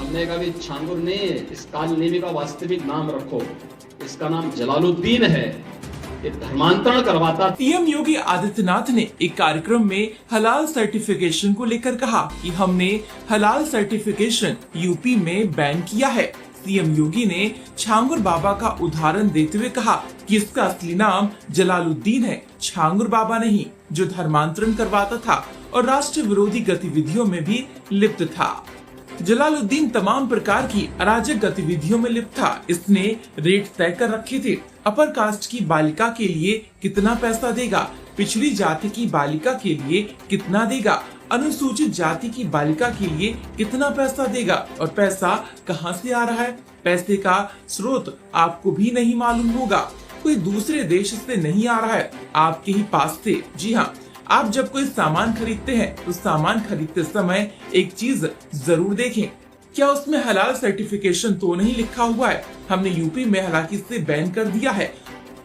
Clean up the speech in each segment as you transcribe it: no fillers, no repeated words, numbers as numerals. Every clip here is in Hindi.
हमने कहा भी छांगुर नहीं है, इस कालनेमी का वास्तविक नाम रखो, इसका नाम जलालुद्दीन है। ये धर्मांतरण करवाता। सीएम योगी आदित्यनाथ ने एक कार्यक्रम में हलाल सर्टिफिकेशन को लेकर कहा कि हमने हलाल सर्टिफिकेशन यूपी में बैन किया है। सीएम योगी ने छांगुर बाबा का उदाहरण देते हुए कहा कि इसका असली नाम जलालुद्दीन है, छांगुर बाबा नहीं, जो धर्मांतरण करवाता था और राष्ट्र विरोधी गतिविधियों में भी लिप्त था। जलालुद्दीन तमाम प्रकार की अराजक गतिविधियों में लिप्त था। इसने रेट तय कर रखे थे। अपर कास्ट की बालिका के लिए कितना पैसा देगा, पिछड़ी जाति की बालिका के लिए कितना देगा, अनुसूचित जाति की बालिका के लिए कितना पैसा देगा और पैसा कहां से आ रहा है। पैसे का स्रोत आपको भी नहीं मालूम होगा, कोई दूसरे देश से नहीं आ रहा है, आपके ही पास से। जी हाँ, आप जब कोई सामान खरीदते हैं तो सामान खरीदते समय एक चीज जरूर देखें, क्या उसमें हलाल सर्टिफिकेशन तो नहीं लिखा हुआ है। हमने यूपी में हालांकि इसे बैन कर दिया है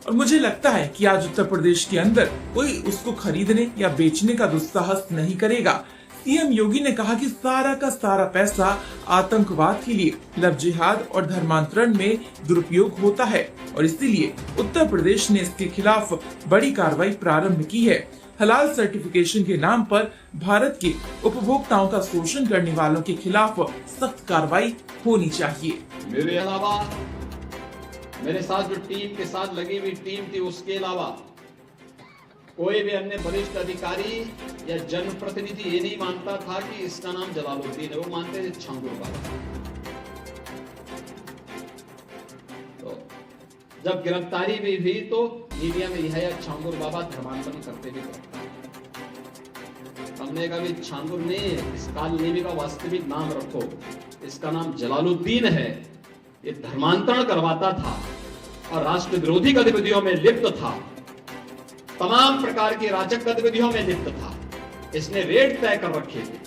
और मुझे लगता है कि आज उत्तर प्रदेश के अंदर कोई उसको खरीदने या बेचने का दुस्साहस नहीं करेगा। सीएम योगी ने कहा कि सारा का सारा पैसा आतंकवाद के लिए, लव जिहाद और धर्मांतरण में दुरुपयोग होता है और इसीलिए उत्तर प्रदेश ने इसके खिलाफ बड़ी कार्रवाई प्रारंभ की है। हलाल सर्टिफिकेशन के नाम पर भारत के उपभोक्ताओं का शोषण करने वालों के खिलाफ सख्त कार्रवाई होनी चाहिए। मेरे अलावा मेरे साथ जो टीम के साथ लगी हुई टीम थी, उसके अलावा कोई भी अन्य वरिष्ठ अधिकारी या जनप्रतिनिधि ये नहीं मानता था कि इसका नाम जलालुद्दीन है, वो मानते थे छांगुर बाबा। तो जब गिरफ्तारी भी हुई तो मीडिया में यह छांगुर बाबा धर्मांतरण करते भी करता। हमने कहा भी छांगुर नहीं है, इस कालनेमी का वास्तविक नाम रखो, इसका नाम जलालुद्दीन है। ये धर्मांतरण करवाता था और राष्ट्र विरोधी गतिविधियों में लिप्त था, तमाम प्रकार की राजक गतिविधियों में लिप्त था। इसने रेट तय कर रखे थे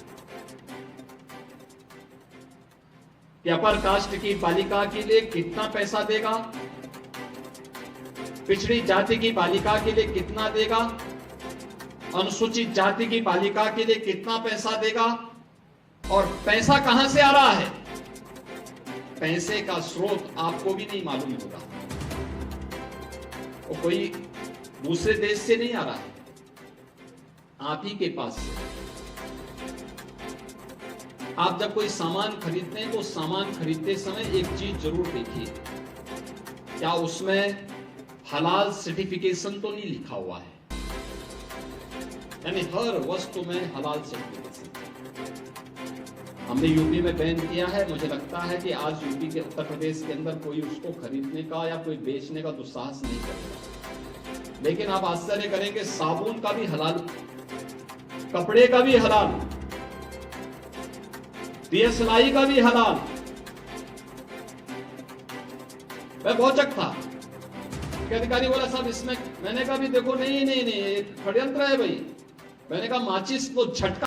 कि अपर कास्ट की बालिका के लिए कितना पैसा देगा, पिछड़ी जाति की बालिका के लिए कितना देगा, अनुसूचित जाति की बालिका के लिए कितना पैसा देगा और पैसा कहां से आ रहा है। पैसे का स्रोत आपको भी नहीं मालूम होगा, वो कोई दूसरे देश से नहीं आ रहा है, आप ही के पास से। आप जब कोई सामान खरीदते हैं तो सामान खरीदते समय एक चीज जरूर देखिए, क्या उसमें हलाल सर्टिफिकेशन तो नहीं लिखा हुआ है। यानी हर वस्तु में हलाल सर्टिफिकेशन। हमने यूपी में बैन किया है, मुझे लगता है कि आज यूपी के उत्तर प्रदेश के अंदर कोई उसको खरीदने का या कोई बेचने का दुस्साहस नहीं करेगा। लेकिन आप आश्चर्य करेंगे, साबुन का भी हलाल, कपड़े का भी हलाल, DSLI का भी हलाल। मैं बहुत चक था, अधिकारी बोला साहब इसमें, मैंने कहा भी देखो नहीं नहीं नहीं, षड्यंत्र है भाई। मैंने कहा माचिस तो झटका